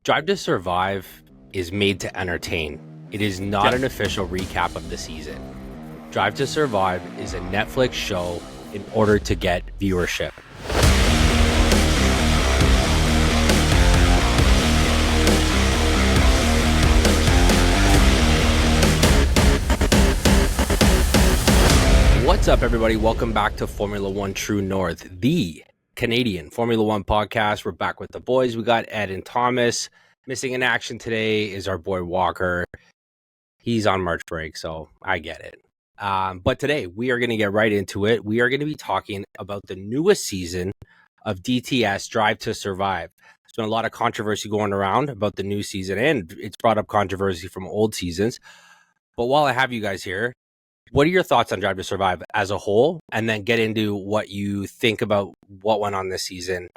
Drive to Survive is made to entertain. It is not Yeah. an official recap of the season. Drive to Survive is a Netflix show in order to get viewership. What's up, everybody? Welcome back to Formula One True North, the Canadian Formula One podcast. We're back with the boys. We got Ed and Thomas. Missing in action today is our boy Walker. He's on March break, so I get it. But today we are going to get right into it. We are going to be talking about the newest season of DTS Drive to Survive. There's been a lot of controversy going around about the new season, and it's brought up controversy from old seasons. But while I have you guys here, what are your thoughts on Drive to Survive as a whole? And then get into what you think about what went on this season.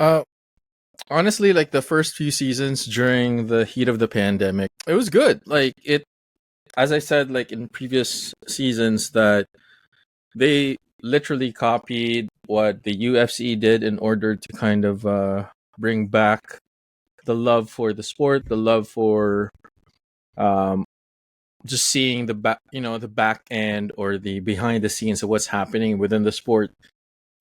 Honestly, like the first few seasons during the heat of the pandemic, it was good. Like it, as I said, like in previous seasons, that they literally copied what the UFC did in order to kind of bring back the love for the sport, the love for um, just seeing the back, the back end or the behind the scenes of what's happening within the sport,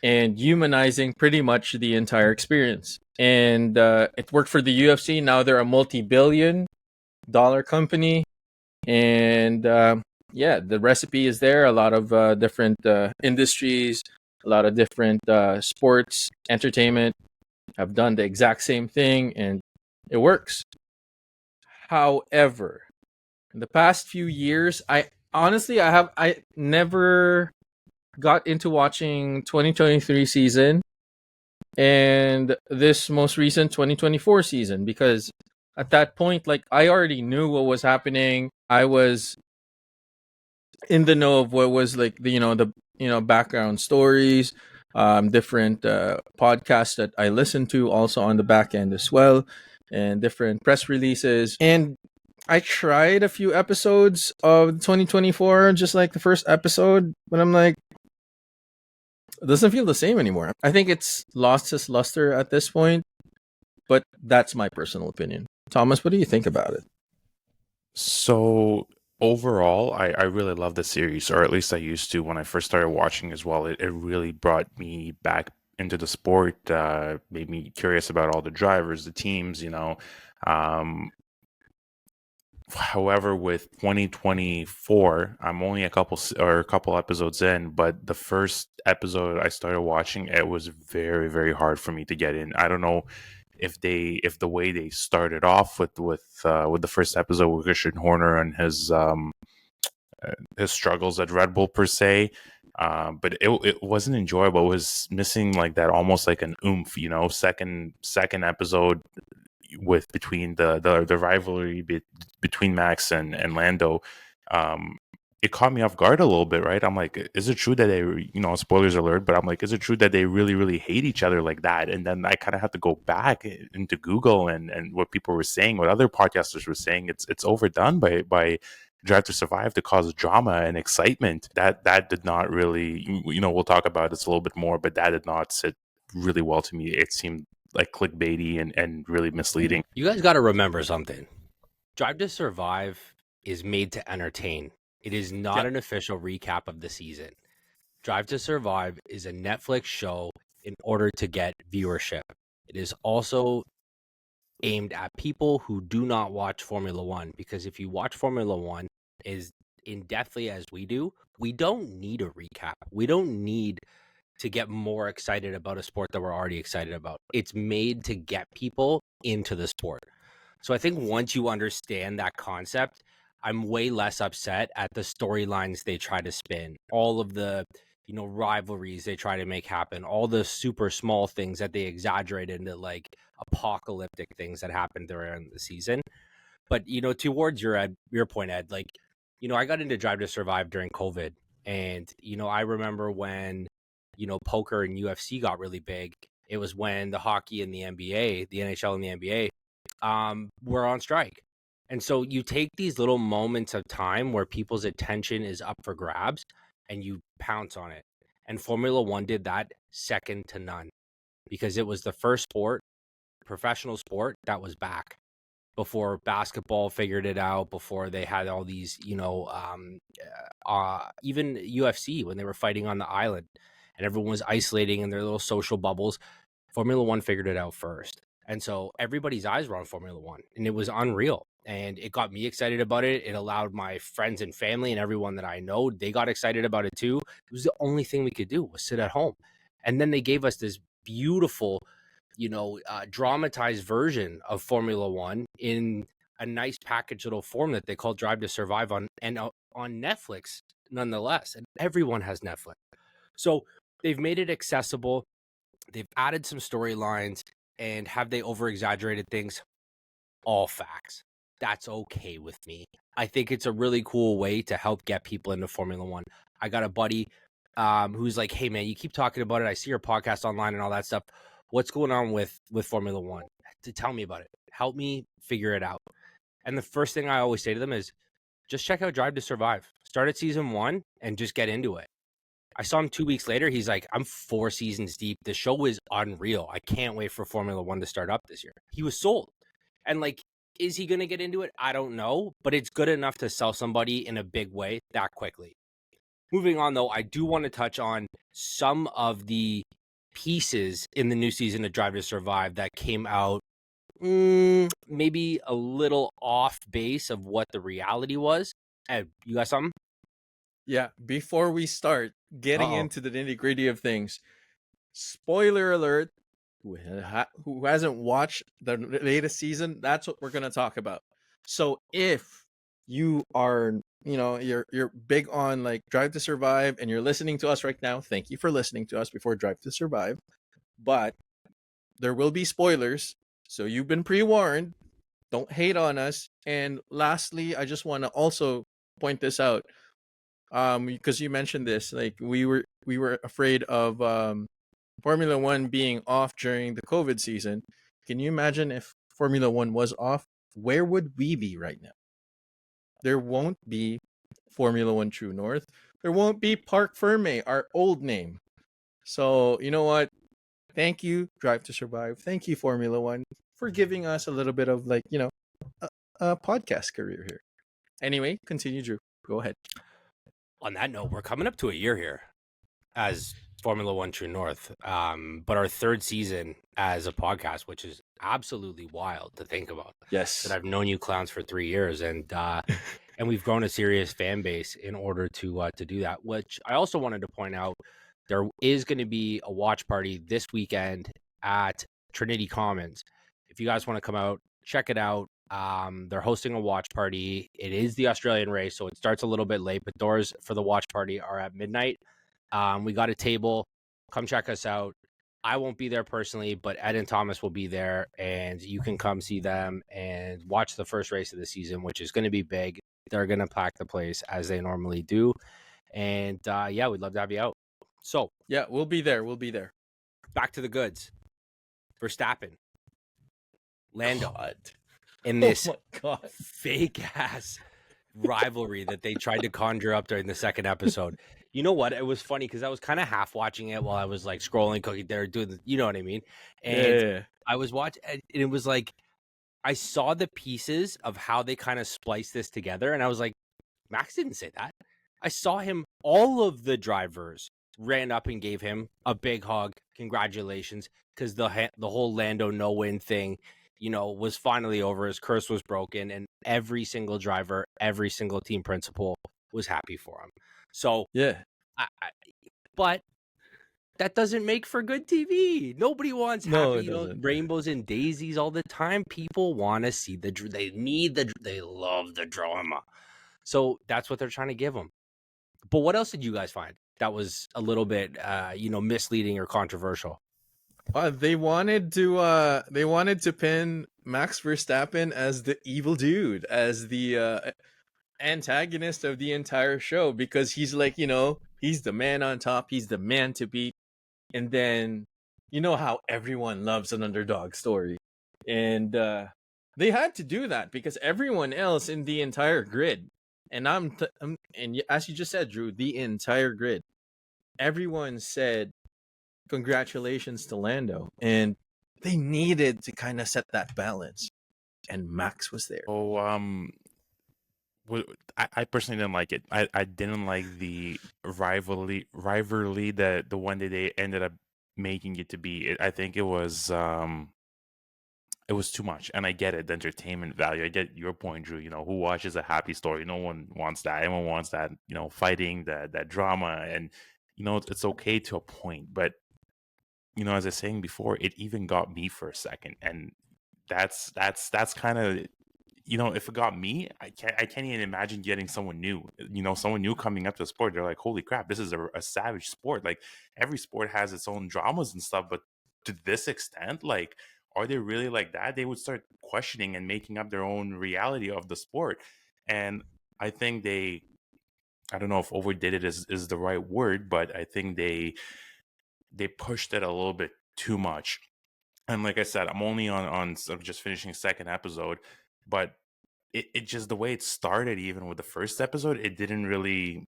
and humanizing pretty much the entire experience. And it worked for the UFC. Now they're a multi-billion-dollar company, and yeah, the recipe is there. A lot of different industries, a lot of different sports, entertainment have done the exact same thing, and it works. However, in the past few years, I never got into watching 2023 season and this most recent 2024 season, because at that point, like, I already knew what was happening. I was in the know of what was like the background stories, different podcasts that I listened to also on the back end as well, and different press releases. And I tried a few episodes of 2024, just like the first episode, but I'm like, it doesn't feel the same anymore. I think it's lost its luster at this point, but that's my personal opinion. Thomas, what do you think about it? So overall, I really love the series, or at least I used to when I first started watching as well. It really brought me back into the sport, made me curious about all the drivers, the teams. Um, However, with 2024, I'm only a couple episodes in, but the first episode I started watching, it was very, very hard for me to get in. I don't know if the way they started off with the first episode with Christian Horner and his struggles at Red Bull per se. But it wasn't enjoyable. It was missing like that, almost like an oomph. Second episode with between the rivalry between Max and Lando. It caught me off guard a little bit, right? I'm like, is it true that spoilers alert, but I'm like, is it true that they really, really hate each other like that? And then I kind of had to go back into Google and what people were saying, what other podcasters were saying. It's overdone by Drive to Survive to cause drama and excitement. That did not really, we'll talk about this a little bit more, but that did not sit really well to me. It seemed like clickbaity and really misleading. You guys got to remember something. Drive to Survive is made to entertain. It is not an official recap of the season. Drive to Survive is a Netflix show in order to get viewership. It is also aimed at people who do not watch Formula One, because if you watch Formula One as in-depthly as we do, we don't need a recap. We don't need to get more excited about a sport that we're already excited about. It's made to get people into the sport. So I think once you understand that concept, I'm way less upset at the storylines they try to spin, all of the rivalries they try to make happen, all the super small things that they exaggerate into like apocalyptic things that happened during the season. But towards your point, Ed, like I got into Drive to Survive during COVID, and I remember when poker and UFC got really big. It was when the hockey and the NBA, the NHL and the NBA, were on strike. And so you take these little moments of time where people's attention is up for grabs and you pounce on it. And Formula One did that second to none, because it was the first professional sport that was back. before basketball figured it out, before they had all these, even UFC when they were fighting on the island and everyone was isolating in their little social bubbles. Formula One figured it out first. And so everybody's eyes were on Formula One, and it was unreal. And it got me excited about it. It allowed my friends and family and everyone that I know, they got excited about it too. It was the only thing we could do was sit at home. And then they gave us this beautiful, dramatized version of Formula One in a nice packaged little form that they call Drive to Survive on Netflix, nonetheless. And everyone has Netflix. So they've made it accessible. They've added some storylines, and have they over-exaggerated things? All facts. That's okay with me. I think it's a really cool way to help get people into Formula One. I got a buddy who's like, hey, man, you keep talking about it. I see your podcast online and all that stuff. What's going on with Formula One? Tell me about it. Help me figure it out. And the first thing I always say to them is, just check out Drive to Survive. Start at season 1 and just get into it. I saw him 2 weeks later. He's like, I'm 4 seasons deep. The show is unreal. I can't wait for Formula One to start up this year. He was sold. And like, is he going to get into it? I don't know, but it's good enough to sell somebody in a big way that quickly. Moving on, though, I do want to touch on some of the pieces in the new season of Drive to Survive that came out maybe a little off base of what the reality was. Ed, you got something? Yeah, before we start getting into the nitty-gritty of things, spoiler alert, who hasn't watched the latest season, that's what we're going to talk about. So if you are, you're big on like Drive to Survive and you're listening to us right now, thank you for listening to us before Drive to Survive. But there will be spoilers, so you've been pre-warned. Don't hate on us. And lastly, I just want to also point this out, because you mentioned this, like we were afraid of Formula One being off during the COVID season. Can you imagine if Formula One was off? Where would we be right now? There won't be Formula One True North. There won't be Parc Ferme, our old name. So you know what? Thank you, Drive to Survive. Thank you, Formula One, for giving us a little bit of like, a podcast career here. Anyway, continue, Drew. Go ahead. On that note, we're coming up to a year here as Formula One True North, but our 3rd season as a podcast, which is absolutely wild to think about. Yes. That I've known you clowns for 3 years, and we've grown a serious fan base in order to do that. Which I also wanted to point out, there is going to be a watch party this weekend at Trinity Commons. If you guys want to come out, check it out. They're hosting a watch party. It is the Australian race, so it starts a little bit late, but doors for the watch party are at midnight. We got a table. Come check us out. I won't be there personally, but Ed and Thomas will be there, and you can come see them and watch the first race of the season, which is going to be big. They're going to pack the place as they normally do. And we'd love to have you out. So yeah, we'll be there. We'll be there. Back to the goods. Verstappen, Lando, God. in this fake ass rivalry that they tried to conjure up during the 2nd episode. You know what? It was funny because I was kind of half watching it while I was like scrolling, cooking there, doing the, you know what I mean? And I was watching, and it was like, I saw the pieces of how they kind of spliced this together, and I was like, Max didn't say that. I saw him, all of the drivers ran up and gave him a big hug. Congratulations, because the whole Lando no-win thing, was finally over. His curse was broken, and every single driver, every single team principal was happy for him. So yeah, but that doesn't make for good TV. Nobody wants happy, rainbows and daisies all the time. People want to see they love the drama. So that's what they're trying to give them. But what else did you guys find that was a little bit, misleading or controversial? They wanted to pin Max Verstappen as the evil dude, as the antagonist of the entire show, because he's like, he's the man on top, he's the man to beat. And then, you know how everyone loves an underdog story. And they had to do that because everyone else in the entire grid, and and as you just said, Drew, the entire grid, everyone said congratulations to Lando, and they needed to kind of set that balance. and Max was there. Oh, I personally didn't like it. I didn't like the rivalry that the one that they ended up making it to be. I think it was too much, and I get it, the entertainment value. I get your point, Drew. Who watches a happy story? No one wants that. Everyone wants that, fighting, that drama, and it's okay to a point. But as I was saying before, it even got me for a second, and that's kind of, if it got me, I can't even imagine getting someone new. Someone new coming up to the sport. They're like, holy crap, this is a savage sport. Like, every sport has its own dramas and stuff, but to this extent, like, are they really like that? They would start questioning and making up their own reality of the sport. And I think I don't know if overdid it is the right word, but I think they pushed it a little bit too much. And like I said, I'm only on sort of just finishing the second episode, but it just, the way it started, even with the first episode, it didn't really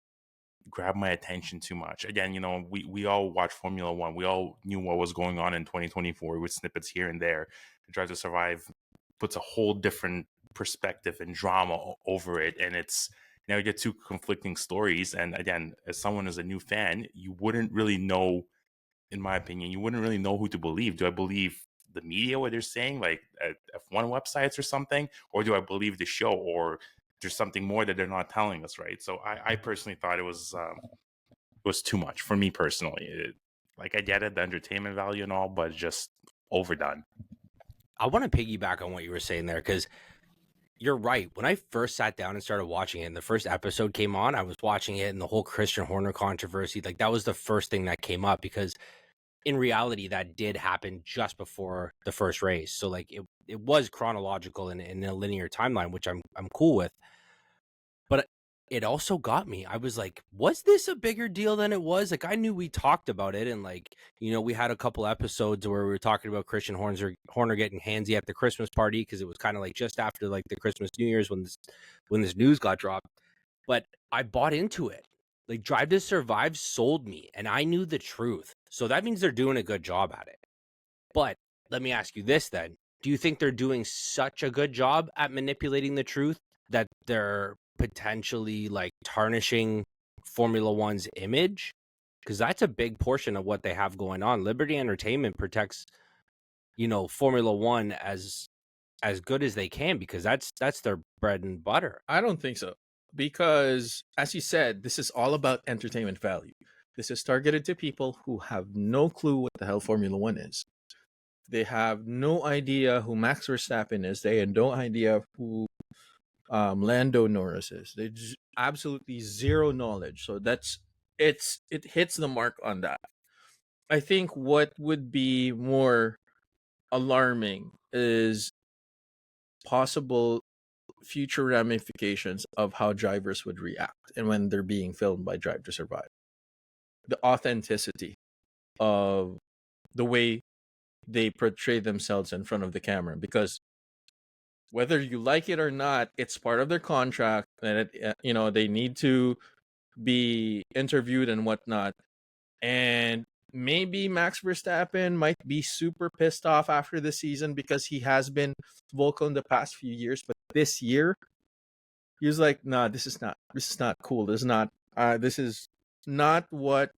grab my attention too much. Again, we all watch Formula One. We all knew what was going on in 2024 with snippets here and there. Drive to Survive puts a whole different perspective and drama over it, and it's now you get two conflicting stories. And again, as someone as a new fan, you wouldn't really know, in my opinion, you wouldn't really know who to believe. Do I believe the media, what they're saying, like at F1 websites or something, or do I believe the show, or there's something more that they're not telling us, right? So I personally thought it was too much for me personally. Like, I get it, the entertainment value and all, but just overdone. I want to piggyback on what you were saying there, because you're right. When I first sat down and started watching it and the first episode came on, I was watching it, and the whole Christian Horner controversy, like, that was the first thing that came up, because in reality that did happen just before the first race. So like it was chronological in a linear timeline, which I'm cool with. But it also got me. I was like, was this a bigger deal than it was? Like, I knew we talked about it, and like, we had a couple episodes where we were talking about Christian Horner getting handsy at the Christmas party, because it was kind of like just after like the Christmas New Year's when this news got dropped. But I bought into it. Like, Drive to Survive sold me, and I knew the truth. So that means they're doing a good job at it. But let me ask you this then. Do you think they're doing such a good job at manipulating the truth that they're potentially like tarnishing Formula One's image? Because that's a big portion of what they have going on. Liberty Entertainment protects, Formula One as good as they can, because that's their bread and butter. I don't think so. Because, as you said, this is all about entertainment value. This is targeted to people who have no clue what the hell Formula One is. They have no idea who Max Verstappen is. They have no idea who Lando Norris is. They just absolutely zero knowledge. So it hits the mark on that. I think what would be more alarming is possible future ramifications of how drivers would react and when they're being filmed by Drive to Survive. The authenticity of the way they portray themselves in front of the camera, because whether you like it or not, it's part of their contract that they need to be interviewed and whatnot. And maybe Max Verstappen might be super pissed off after the season, because he has been vocal in the past few years, but this year he was like, "Nah, this is not cool. This is not what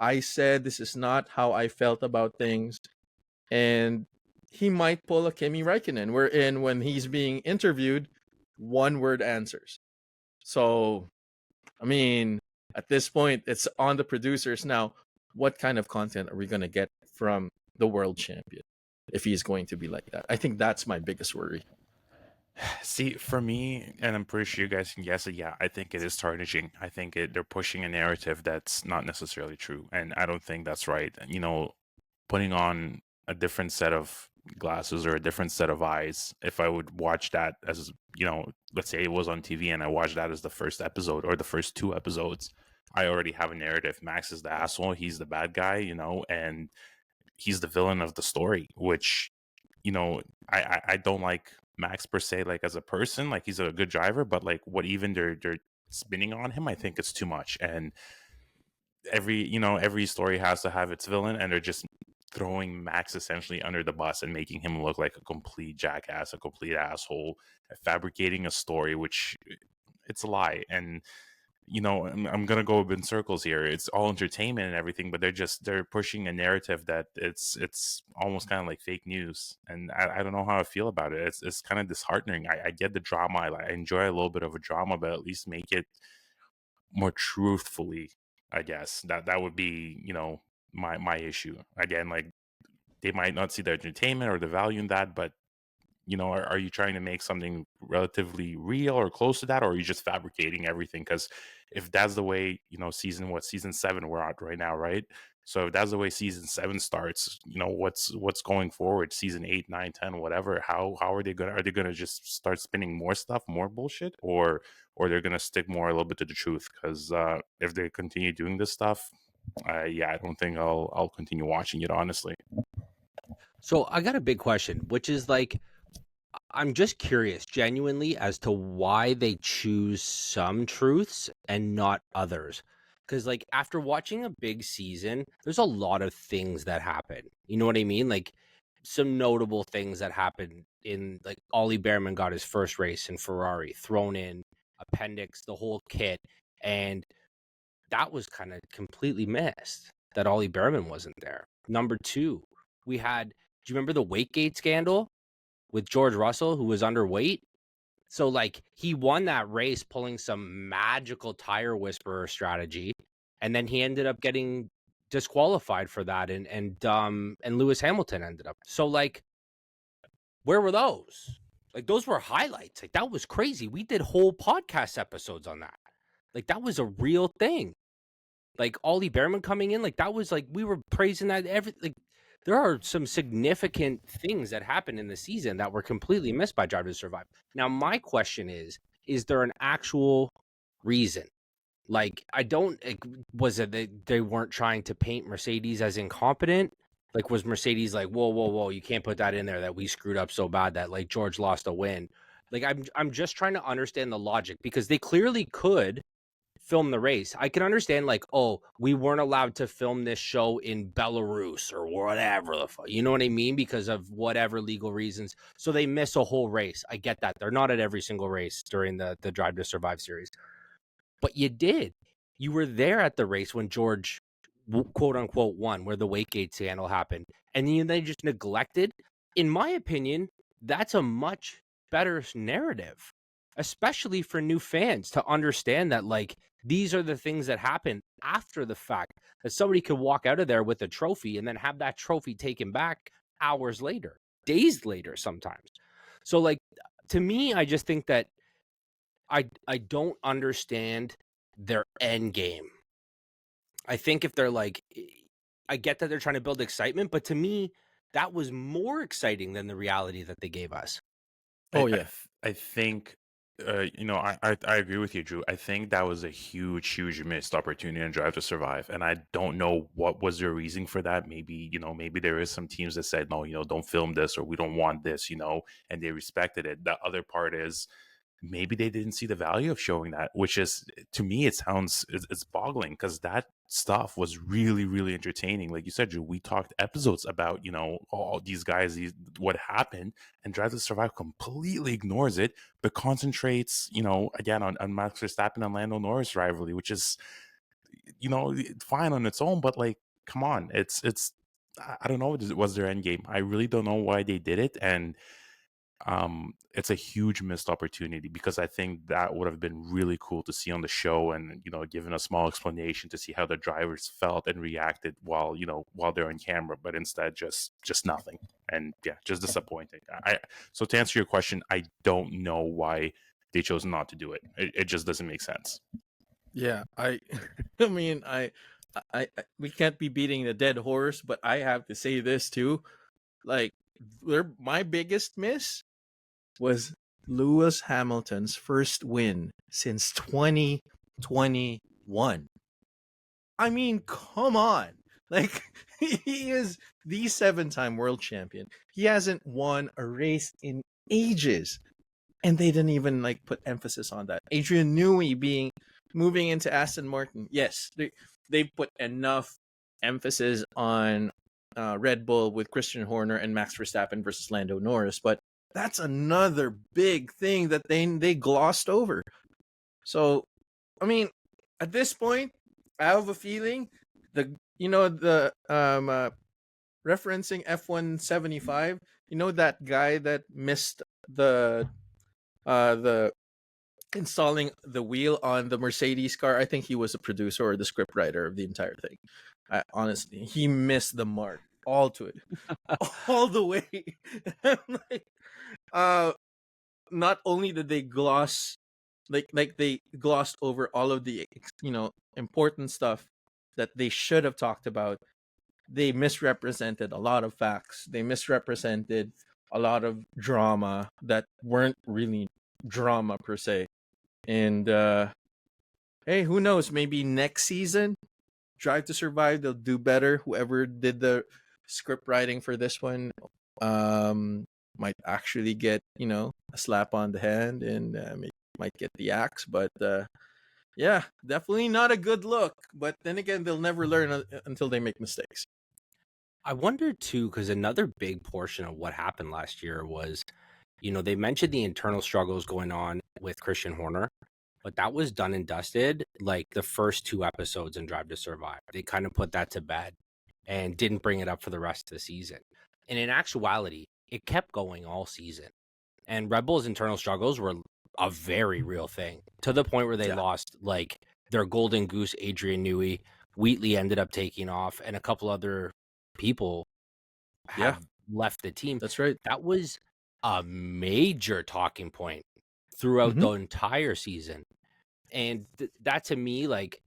I said. This is not how I felt about things." And he might pull a Kimi Räikkönen, wherein when he's being interviewed, one word answers. So, I mean, at this point, it's on the producers now. What kind of content are we going to get from the world champion if he's going to be like that? I think that's my biggest worry. See, for me, and I'm pretty sure you guys can guess it, yeah, I think it is tarnishing. I think they're pushing a narrative that's not necessarily true, and I don't think that's right. Putting on a different set of glasses or a different set of eyes, if I would watch that as, let's say it was on TV and I watched that as the first episode or the first two episodes, I already have a narrative. Max is the asshole, he's the bad guy, and he's the villain of the story, which, I don't like Max per se, like as a person. Like, he's a good driver, but like what even they're spinning on him, I think it's too much. And every story has to have its villain, and they're just throwing Max essentially under the bus and making him look like a complete jackass, a complete asshole, fabricating a story, which it's a lie. And I'm gonna go in circles here. It's all entertainment and everything, but they're pushing a narrative that it's almost kind of like fake news, and I don't know how I feel about it. It's kind of disheartening. I get the drama. I enjoy a little bit of a drama, but at least make it more truthfully. I guess that would be my issue. Again, like they might not see the entertainment or the value in that, but are you trying to make something relatively real or close to that, or are you just fabricating everything? Because if that's the way, season 7 we're at right now, right? So if that's the way season 7 starts, what's going forward, season 8, 9, 10, whatever, how are they gonna just start spinning more stuff, more bullshit, or they're gonna stick more a little bit to the truth? Because if they continue doing this stuff, I don't think I'll continue watching it, honestly. So I got a big question, which is like, I'm just curious, genuinely, as to why they choose some truths and not others. Because, like, after watching a big season, there's a lot of things that happen. You know what I mean? Like, some notable things that happened in, like, Ollie Bearman got his first race in Ferrari, thrown in, appendix, the whole kit. And that was kind of completely missed, that Ollie Bearman wasn't there. Number 2, we had, do you remember the Weight scandal with George Russell, who was underweight? So, like, he won that race pulling some magical tire whisperer strategy, and then he ended up getting disqualified for that, and Lewis Hamilton ended up. So, like, where were those? Like, those were highlights. Like, that was crazy. We did whole podcast episodes on that. Like, that was a real thing. Like, Ollie Bearman coming in, like, that was like, we were praising that there are some significant things that happened in the season that were completely missed by Drive to Survive. Now, my question is there an actual reason? Like, was it they weren't trying to paint Mercedes as incompetent? Like, was Mercedes like, whoa, you can't put that in there, that we screwed up so bad that, like, George lost a win? Like, I'm just trying to understand the logic, because they clearly could film the race. I can understand, like, oh, we weren't allowed to film this show in Belarus or whatever the fuck, you know what I mean, because of whatever legal reasons, so they miss a whole race. I get that they're not at every single race during the Drive to Survive series, but you were there at the race when George quote unquote won, where the Weight scandal happened, and then they just neglected. In my opinion, that's a much better narrative, especially for new fans, to understand that, like, these are the things that happen after the fact, that somebody could walk out of there with a trophy and then have that trophy taken back hours later, days later sometimes. So, like, to me, I just think that I don't understand their end game. I think if they're like, I get that they're trying to build excitement, but to me, that was more exciting than the reality that they gave us. Oh yeah. I think, I agree with you, Drew. I think that was a huge missed opportunity in Drive to Survive, and I don't know what was their reason for that. Maybe there is some teams that said no, don't film this, or we don't want this, and they respected it. The other part is, maybe they didn't see the value of showing that, which is, to me, it's boggling, because that stuff was really entertaining. Like you said, Drew, we talked episodes about all these guys, what happened, and Drive to Survive completely ignores it, but concentrates again on Max Verstappen and Lando Norris rivalry, which is fine on its own, but, like, come on, it's I don't know what was their end game. I really don't know why they did it, and it's a huge missed opportunity, because I think that would have been really cool to see on the show, and given a small explanation to see how the drivers felt and reacted while they're on camera, but instead just nothing. And just disappointing. So to answer your question, I don't know why they chose not to do it. It just doesn't make sense. Yeah, I mean, we can't be beating the dead horse, but I have to say this too. Like, my biggest miss was Lewis Hamilton's first win since 2021. I mean, come on. Like, he is the 7-time world champion. He hasn't won a race in ages. And they didn't even, like, put emphasis on that. Adrian Newey moving into Aston Martin. Yes, they put enough emphasis on Red Bull with Christian Horner and Max Verstappen versus Lando Norris, but that's another big thing that they glossed over. So, I mean, at this point, I have a feeling the referencing F1’75, that guy that missed the installing the wheel on the Mercedes car. I think he was a producer or the script writer of the entire thing. Honestly, he missed the mark all to it, all the way. Like, not only did they gloss, like they glossed over all of the important stuff that they should have talked about. They misrepresented a lot of facts. They misrepresented a lot of drama that weren't really drama per se. And hey, who knows? Maybe next season, Drive to Survive, they'll do better. Whoever did the script writing for this one might actually get a slap on the hand and might get the axe. But yeah, definitely not a good look. But then again, they'll never learn until they make mistakes. I wonder too, because another big portion of what happened last year was, they mentioned the internal struggles going on with Christian Horner, but that was done and dusted like the first 2 episodes in Drive to Survive. They kind of put that to bed and didn't bring it up for the rest of the season. And in actuality, it kept going all season. And Red Bull's internal struggles were a very real thing, to the point where they lost like their golden goose, Adrian Newey. Wheatley ended up taking off, and a couple other people have left the team. That's right. That was a major talking point throughout the entire season. And that to me, like,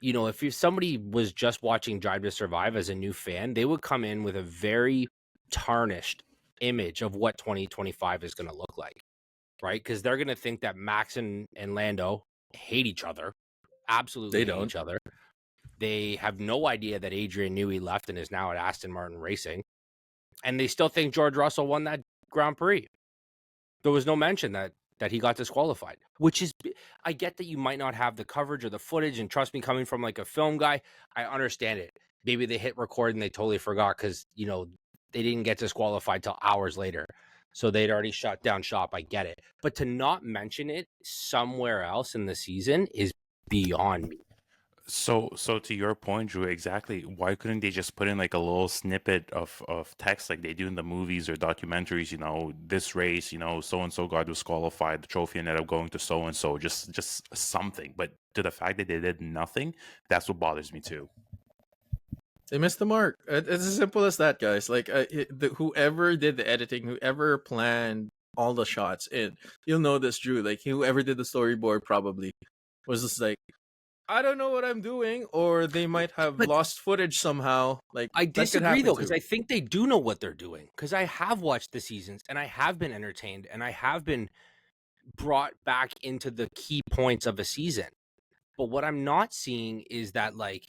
if somebody was just watching Drive to Survive as a new fan, they would come in with a very tarnished image of what 2025 is going to look like, right? Because they're going to think that Max and Lando hate each other. Absolutely hate each other. They have no idea that Adrian Newey left and is now at Aston Martin Racing. And they still think George Russell won that Grand Prix. There was no mention that he got disqualified, which is, I get that you might not have the coverage or the footage, and trust me, coming from like a film guy, I understand it. Maybe they hit record and they totally forgot because, they didn't get disqualified till hours later. So they'd already shut down shop. I get it. But to not mention it somewhere else in the season is beyond me. So to your point, Drew, exactly. Why couldn't they just put in like a little snippet of text like they do in the movies or documentaries? This race, so and so got disqualified. The trophy ended up going to so and so. Just something. But to the fact that they did nothing, that's what bothers me too. They missed the mark. It's as simple as that, guys. Like whoever did the editing, whoever planned all the shots, and you'll know this, Drew. Like whoever did the storyboard probably was just like, I don't know what I'm doing, or they might have lost footage somehow. Like I disagree though, because I think they do know what they're doing. Because I have watched the seasons and I have been entertained and I have been brought back into the key points of a season. But what I'm not seeing is that like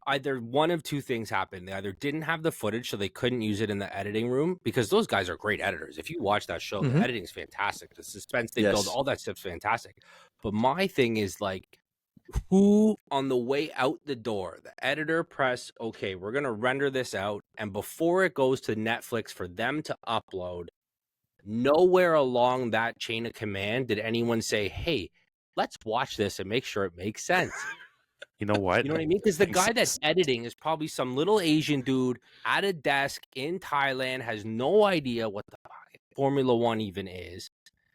either one of two things happened. They either didn't have the footage, so they couldn't use it in the editing room, because those guys are great editors. If you watch that show, the editing's fantastic. The suspense they build, all that stuff's fantastic. But my thing is like, who on the way out the door, the editor press, okay, we're going to render this out, and before it goes to Netflix for them to upload, nowhere along that chain of command did anyone say, hey, let's watch this and make sure it makes sense. You know what? You know what I mean? Because the guy that's editing is probably some little Asian dude at a desk in Thailand, has no idea what the Formula One even is.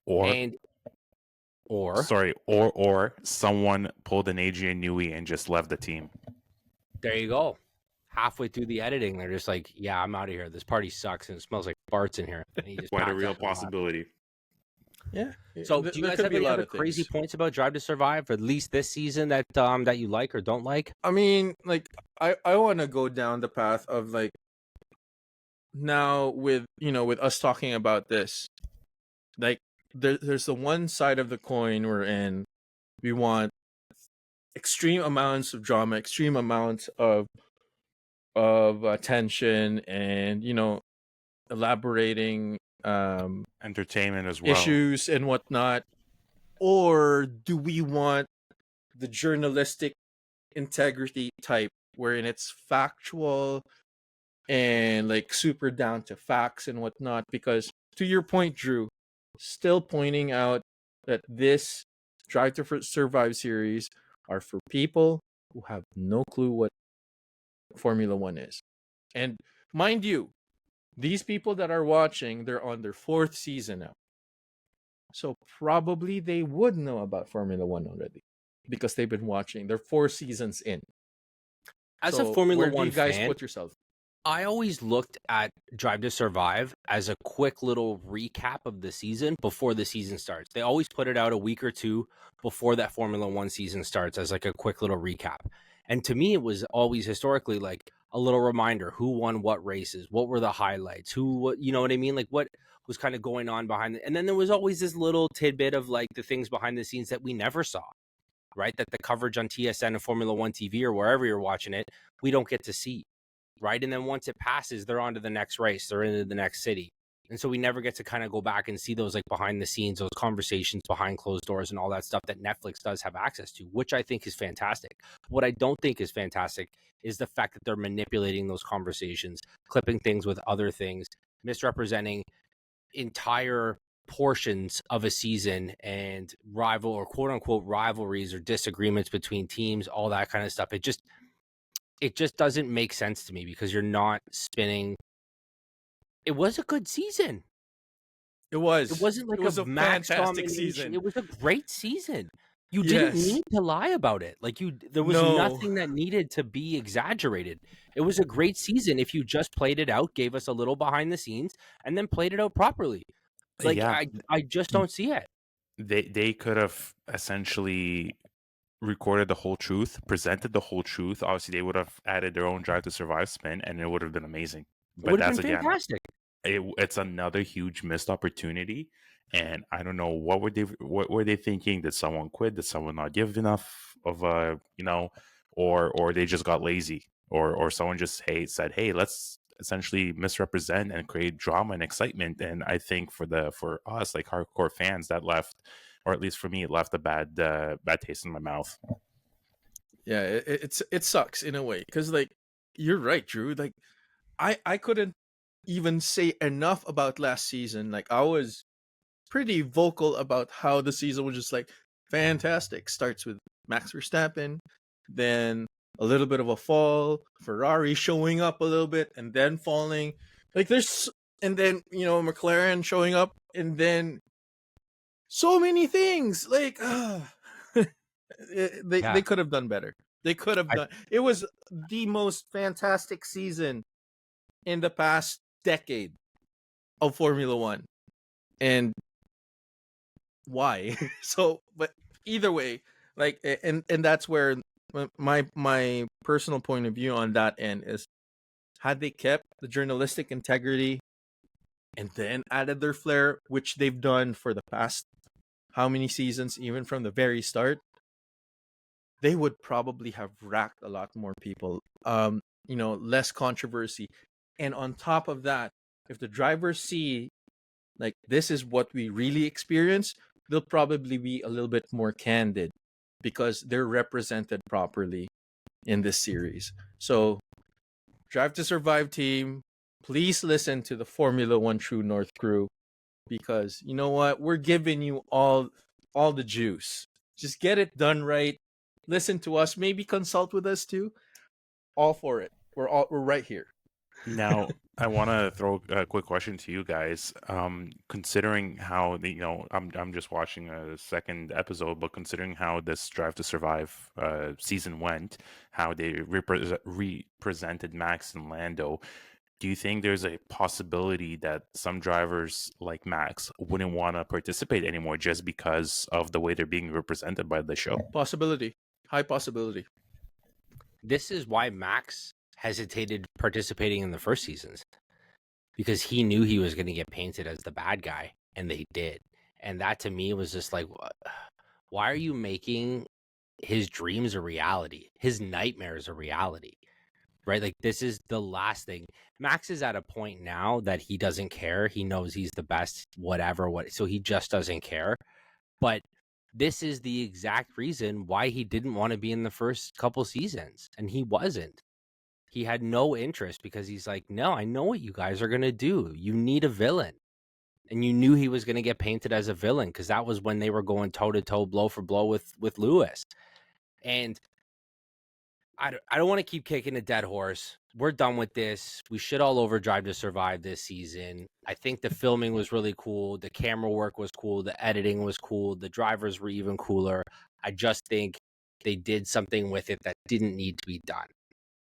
Or someone pulled an Adrian Newey and just left the team. There you go. Halfway through the editing, they're just like, yeah, I'm out of here. This party sucks and it smells like farts in here. And he just Quite a real possibility. Yeah. So do you guys have any other crazy points about Drive to Survive, at least this season, that you like or don't like? I mean, like, I want to go down the path of like, now with us talking about this, like there's the one side of the coin we're in. We want extreme amounts of drama, extreme amounts of tension, and elaborating entertainment as well, issues and whatnot. Or do we want the journalistic integrity type, wherein it's factual, and like super down to facts and whatnot. Because to your point, Drew, still pointing out that this Drive to Survive series are for people who have no clue what Formula One is. And mind you, these people that are watching, they're on their 4th season now. So probably they would know about Formula One already because they've been watching. They're 4 seasons in. As So a Formula where do One you guys fan, put yourself? I always looked at Drive to Survive as a quick little recap of the season before the season starts. They always put it out a week or two before that Formula One season starts as like a quick little recap. And to me, it was always historically like a little reminder who won what races, what were the highlights, what, you know what I mean? Like what was kind of going on behind it. And then there was always this little tidbit of like the things behind the scenes that we never saw, right? That the coverage on TSN and Formula One TV or wherever you're watching it, we don't get to see. Right. And then once it passes, they're on to the next race. They're into the next city. And so we never get to kind of go back and see those like behind the scenes, those conversations behind closed doors and all that stuff that Netflix does have access to, which I think is fantastic. What I don't think is fantastic is the fact that they're manipulating those conversations, clipping things with other things, misrepresenting entire portions of a season and rival or quote unquote rivalries or disagreements between teams, all that kind of stuff. It just doesn't make sense to me because you're not spinning. It was a good season. It was. It wasn't like it was a max fantastic domination. season. It was a great season. You didn't Yes. need to lie about it. Like there was No. nothing that needed to be exaggerated. It was a great season if you just played it out, gave us a little behind the scenes, and then played it out properly. Like Yeah, I just don't see it. they could have essentially recorded the whole truth, presented the whole truth. Obviously, they would have added their own Drive to Survive spin, and it would have been amazing. It But would have that's been again, fantastic. it's another huge missed opportunity. And I don't know what were they thinking? Did someone quit? Did someone not give enough of a or they just got lazy, or someone just said, hey, let's essentially misrepresent and create drama and excitement. And I think for us like hardcore fans, that left, or at least for me, it left a bad taste in my mouth. Yeah, it sucks in a way because like you're right, Drew. Like I couldn't even say enough about last season. Like I was pretty vocal about how the season was just like fantastic. Starts with Max Verstappen, then a little bit of a fall, Ferrari showing up a little bit and then falling. Like and then McLaren showing up and then so many things. Like they could have done better. They could have done. It was the most fantastic season in the past decade of Formula One. And why? So, but either way, like, and that's where my personal point of view on that end is, had they kept the journalistic integrity and then added their flair, which they've done for the past how many seasons, even from the very start, they would probably have racked a lot more people. Less controversy. And on top of that, if the drivers see like this is what we really experience, they'll probably be a little bit more candid because they're represented properly in this series. So, Drive to Survive team, please listen to the Formula One True North crew because you know what? We're giving you all the juice. Just get it done right. Listen to us. Maybe consult with us too. All for it. We're right here. Now, I want to throw a quick question to you guys. Considering how I'm just watching a second episode, but considering how this Drive to Survive season went, how they represented Max and Lando, do you think there's a possibility that some drivers like Max wouldn't want to participate anymore just because of the way they're being represented by the show? Possibility. High possibility. This is why Max hesitated participating in the first seasons, because he knew he was going to get painted as the bad guy, and they did. And that to me was just like, why are you making his dreams a reality, his nightmares a reality, right? Like this is the last thing. Max is at a point now that he doesn't care. He knows he's the best, so he just doesn't care. But this is the exact reason why he didn't want to be in the first couple seasons, and he wasn't. he had no interest because he's like, no, I know what you guys are going to do. You need a villain. And you knew he was going to get painted as a villain because that was when they were going toe-to-toe, blow for blow with Lewis. And I don't want to keep kicking a dead horse. We're done with this. We shit all over Drive to Survive this season. I think the filming was really cool. The camera work was cool. The editing was cool. The drivers were even cooler. I just think they did something with it that didn't need to be done.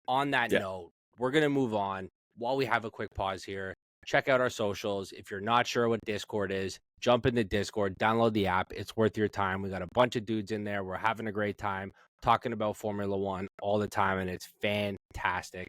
On that note, we're going to move on. While we have a quick pause here, check out our socials. If you're not sure what Discord is, jump into Discord, download the app. It's worth your time. We got a bunch of dudes in there. We're having a great time talking about Formula One all the time, and it's fantastic.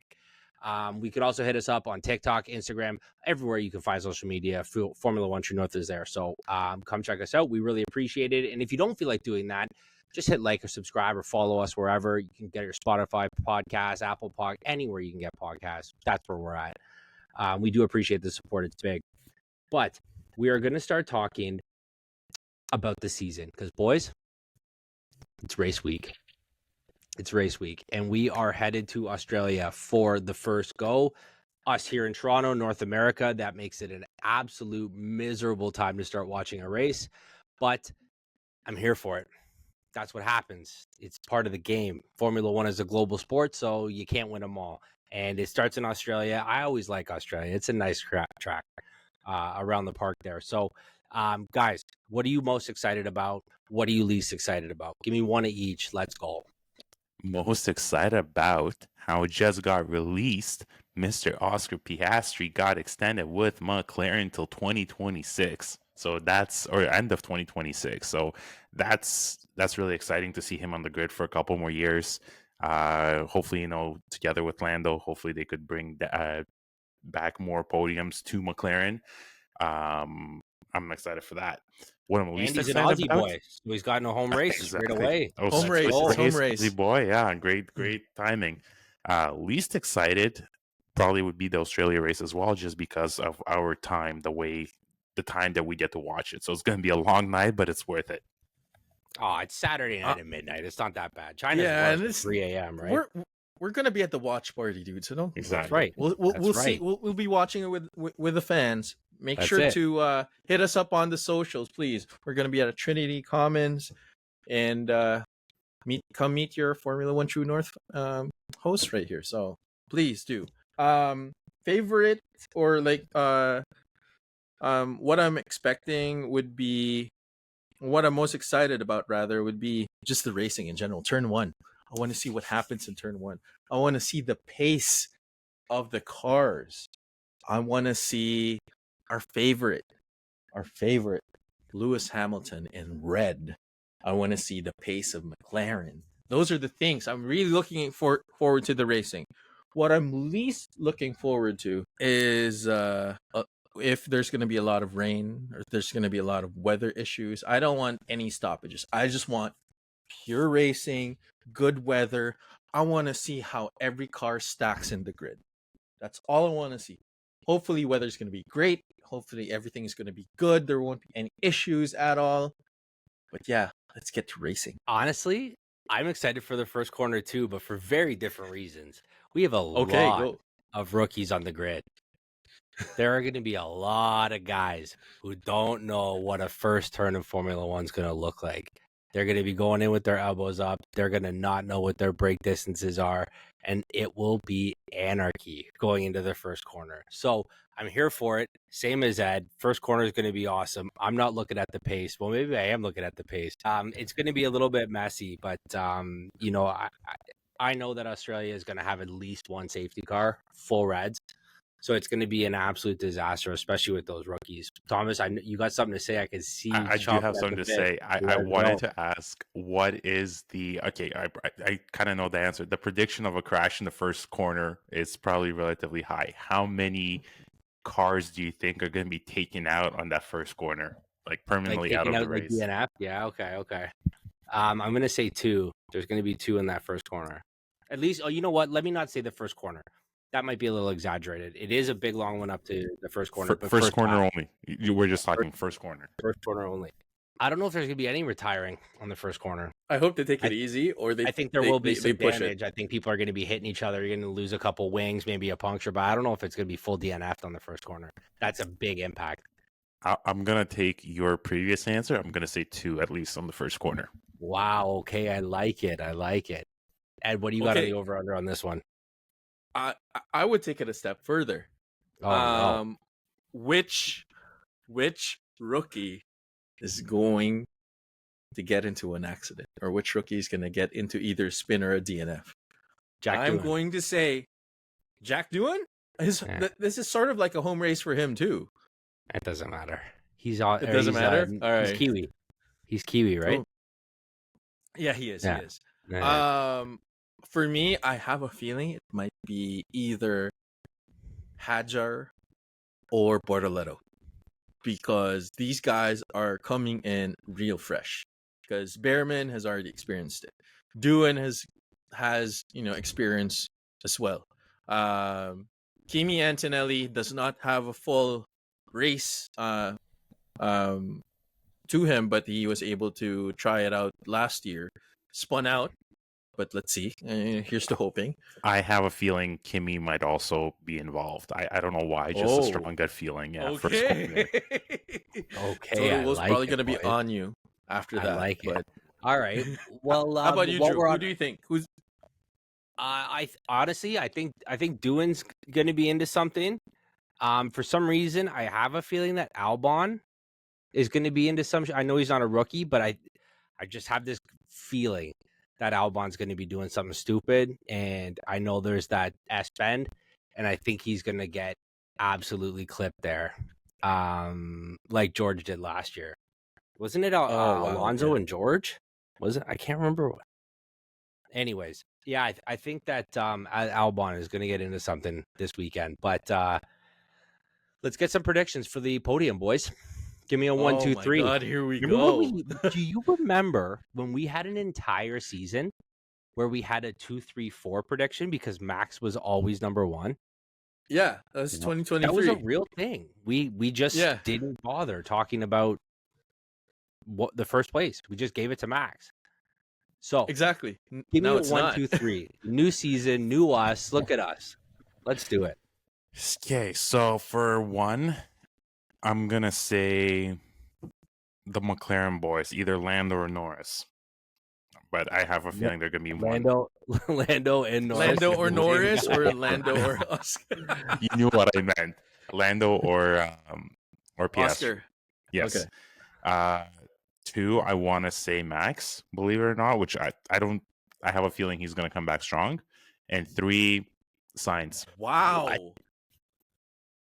We could also hit us up on TikTok, Instagram, everywhere you can find social media. Formula One True North is there. So come check us out. We really appreciate it. And if you don't feel like doing that, just hit like or subscribe or follow us wherever. You can get your Spotify podcast, Apple Pod, anywhere you can get podcasts. That's where we're at. We do appreciate the support. It's big. But we are going to start talking about the season because, boys, it's race week. It's race week, and we are headed to Australia for the first go. Us here in Toronto, North America, that makes it an absolute miserable time to start watching a race, but I'm here for it. That's what happens. It's part of the game. Formula One is a global sport, so you can't win them all. And it starts in Australia. I always like Australia. It's a nice track around the park there. So, guys, what are you most excited about? What are you least excited about? Give me one of each. Let's go. Most excited about how it just got released. Mr. Oscar Piastri got extended with McLaren till 2026. So that's, or end of 2026. So that's really exciting to see him on the grid for a couple more years. Hopefully, together with Lando, hopefully they could bring back more podiums to McLaren. I'm excited for that. What I'm least He's an excited Aussie about, boy, so he's got no home race straight away. Home race, Aussie boy, yeah, great timing. Least excited probably would be the Australia race as well, just because of our time, the time that we get to watch it. So it's going to be a long night, but it's worth it. Oh, it's Saturday night at midnight. It's not that bad. China's worse at 3 a.m., right? We're gonna be at the watch party, dude. So don't. Exactly. That's right. We'll see. We'll be watching it with the fans. Make sure to hit us up on the socials, please. We're gonna be at a Trinity Commons, and come meet your Formula One True North host right here. So please do. Favorite or what I'm expecting would be, what I'm most excited about rather would be just the racing in general. Turn one. I want to see what happens in turn one. I want to see the pace of the cars. I want to see our favorite, Lewis Hamilton in red. I want to see the pace of McLaren. Those are the things I'm really looking forward to the racing. What I'm least looking forward to is if there's going to be a lot of rain or if there's going to be a lot of weather issues. I don't want any stoppages. I just want pure racing, good weather. I want to see how every car stacks in the grid. That's all I want to see. Hopefully weather's going to be great. Hopefully everything is going to be good. There won't be any issues at all. But yeah, let's get to racing. Honestly, I'm excited for the first corner too, but for very different reasons. We have a lot of rookies on the grid. There are going to be a lot of guys who don't know what a first turn in Formula One is going to look like. They're going to be going in with their elbows up. They're going to not know what their brake distances are, and it will be anarchy going into the first corner. So I'm here for it. Same as Ed. First corner is going to be awesome. I'm not looking at the pace. Well, maybe I am looking at the pace. It's going to be a little bit messy, but I know that Australia is going to have at least one safety car, full reds. So it's going to be an absolute disaster, especially with those rookies. Thomas, you got something to say? I can see. I do have something to say. I wanted to ask, what is I kind of know the answer. The prediction of a crash in the first corner is probably relatively high. How many cars do you think are going to be taken out on that first corner, like permanently out of the race? DNF? Yeah, okay. I'm going to say 2. There's going to be 2 in that first corner. At least, you know what? Let me not say the first corner. That might be a little exaggerated. It is a big long one up to the first corner. But first corner only. We're just talking first corner. First corner only. I don't know if there's going to be any retiring on the first corner. I hope they take it I- easy, or I think there will be they some push it. damage. I think people are going to be hitting each other. You're going to lose a couple wings, maybe a puncture, but I don't know if it's going to be full DNF on the first corner. That's a big impact. I'm gonna take your previous answer. I'm gonna say 2 at least on the first corner. Wow. Okay. I like it. Ed, what do you got on Okay. the over-under on this one? I would take it a step further. Oh, no. Which rookie is going to get into an accident, or which rookie is going to get into either a spin or a DNF? I'm Doohan. going to say Jack Doohan. This is sort of like a home race for him too. It doesn't matter. He's all. It doesn't matter? All right. He's Kiwi. He's Kiwi, right? Oh. Yeah, he is. Yeah. He is. Yeah. For me, I have a feeling it might be either Hajar or Bortoletto, because these guys are coming in real fresh. Because Bearman has already experienced it. Doohan has experience as well. Kimi Antonelli does not have a full race to him, but he was able to try it out last year. Spun out, but let's see. Here's to hoping. I have a feeling Kimmy might also be involved. I don't know why, just a strong gut feeling. Yeah, first corner. Okay. Total was like probably it, going to be boys. on you after that. I like but... it. All right. Well, how about you, while Drew? we're Who on- do you think? Who's honestly, I think Doohan's going to be into something. For some reason, I have a feeling that Albon is going to be into some. I know he's not a rookie, but I just have this feeling that Albon's going to be doing something stupid, and I know there's that S bend, and I think he's going to get absolutely clipped there, like George did last year. Wasn't it Alonso and George? Was it? I can't remember. Anyways, yeah, I think that Albon is going to get into something this weekend. But let's get some predictions for the podium, boys. Give me a 1, 2, 3. Oh my God, here we Remember go. do you remember when we had an entire season where we had a 2, 3, 4 prediction because Max was always number 1? Yeah, that's 2023. That was a real thing. We just didn't bother talking about the first place. We just gave it to Max. So exactly. Give now me a it's 1, not. 2, 3. New season, new us. Look at us. Let's do it. Okay, so for 1, I'm gonna say the McLaren boys, either Lando or Norris. But I have a feeling they're gonna be Lando and Norris. Lando or Norris, or Lando or Oscar. You knew what I meant. Lando or Piastri. Oscar. Yes. Okay. 2, I want to say Max, believe it or not, which I don't. I have a feeling he's going to come back strong. And 3, Sainz. Wow.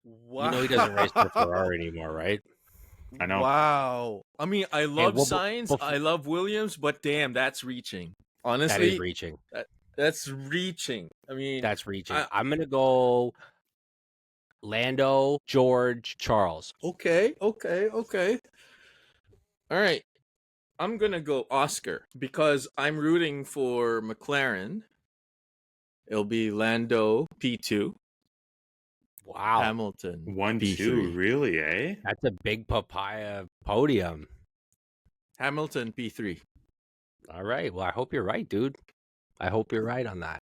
You know he doesn't race for Ferrari anymore, right? I know. Wow. I mean, I love Sainz. before- I love Williams, but damn, that's reaching. Honestly, that is reaching. That's reaching. I mean, That's reaching. I'm gonna go Lando, George, Charles. Okay. All right. I'm going to go Oscar because I'm rooting for McLaren. It'll be Lando P2. Wow. Hamilton 1, P3. 2, really, eh? That's a big papaya podium. Hamilton P3. All right. Well, I hope you're right, dude. I hope you're right on that.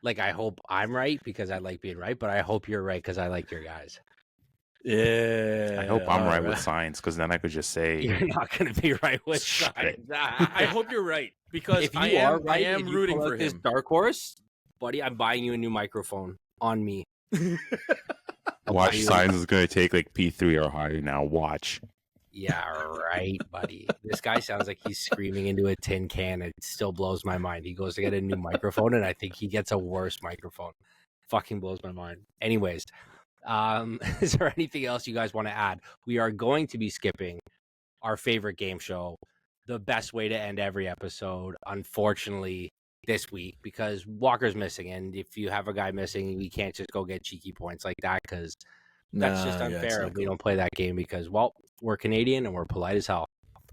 Like, I hope I'm right because I like being right, but I hope you're right because I like your guys. Yeah. I hope I'm right with Sainz, because then I could just say You're not going to be right with Shit. Sainz. I hope you're right because If you I am if you rooting pull for out this him. dark horse, buddy, I'm buying you a new microphone on me. watch Sainz is going to take like P3 or higher now. Watch. Yeah, right, buddy. This guy sounds like he's screaming into a tin can. It still blows my mind. He goes to get a new microphone, and I think he gets a worse microphone. Fucking blows my mind. Anyways, is there anything else you guys want to add? We are going to be skipping our favorite game show, the best way to end every episode, unfortunately, this week, because Walker's missing. And if you have a guy missing, we can't just go get cheeky points like that because that's just unfair. We don't play that game because, well, we're Canadian and we're polite as hell.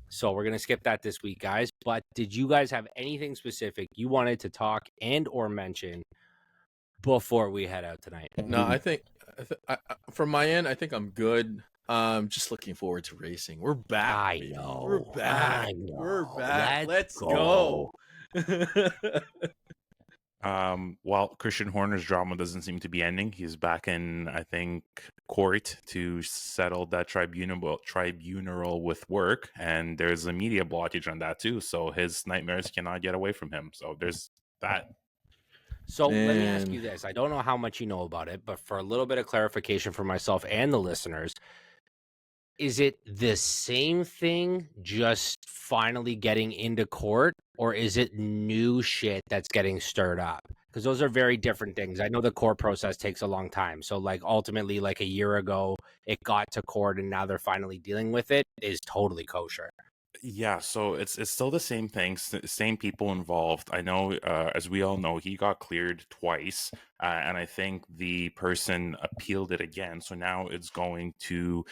So we're going to skip that this week, guys. But did you guys have anything specific you wanted to talk and or mention before we head out tonight? No, I think from my end, I think I'm good. Just looking forward to racing. We're back. I Baby. know. We're back. I know. We're back. Let's go. While Christian Horner's drama doesn't seem to be ending, he's back in, I think, court to settle that tribunal with work, and there's a media blockage on that too. So his nightmares cannot get away from him. So there's that. So let me ask And- you this. I don't know how much you know about it, but for a little bit of clarification for myself and the listeners, is it the same thing just finally getting into court, or is it new shit that's getting stirred up? Because those are very different things. I know the court process takes a long time. So like ultimately like a year ago, it got to court and now they're finally dealing with it is totally kosher. Yeah, so it's still the same thing, same people involved. I know, as we all know, he got cleared twice, and I think the person appealed it again. So now it's going to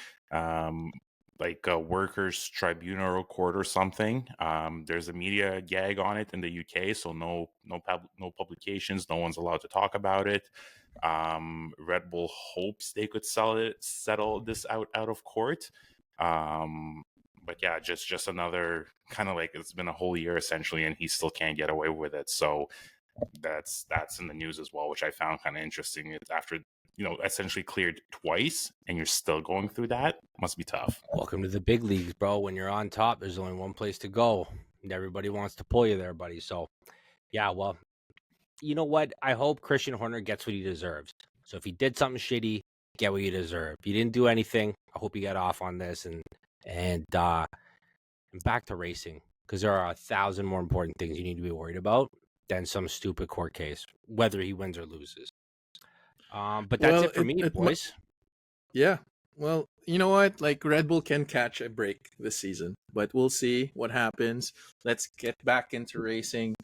like a workers' tribunal court or something. There's a media gag on it in the UK, so no publications, no one's allowed to talk about it. Red Bull hopes they could settle this out of court. But yeah, just another kind of like it's been a whole year essentially, and he still can't get away with it. So that's in the news as well, which I found kind of interesting. It's after essentially cleared twice, and you're still going through that. Must be tough. Welcome to the big leagues, bro. When you're on top, there's only one place to go, and everybody wants to pull you there, buddy. So yeah, well, you know what? I hope Christian Horner gets what he deserves. So if he did something shitty, get what you deserve. If you didn't do anything, I hope you get off on this and back to racing, because there are 1,000 more important things you need to be worried about than some stupid court case, whether he wins or loses. But that's it for me, boys. Yeah. Well, you know what? Like Red Bull can catch a break this season, but we'll see what happens. Let's get back into racing.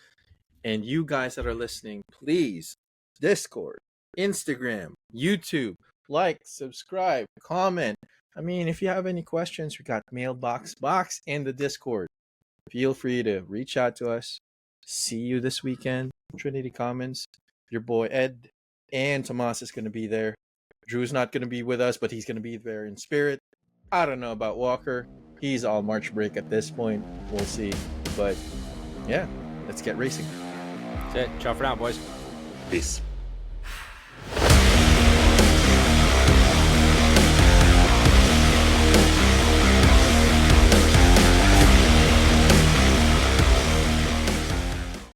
And you guys that are listening, please, Discord, Instagram, YouTube, like, subscribe, comment. I mean, if you have any questions, we got mailbox box in the Discord. Feel free to reach out to us. See you this weekend, Trinity Commons. Your boy Ed and Tomas is going to be there. Drew's not going to be with us, but he's going to be there in spirit. I don't know about Walker. He's all March break at this point. We'll see. But yeah, let's get racing. That's it. Ciao for now, boys. Peace.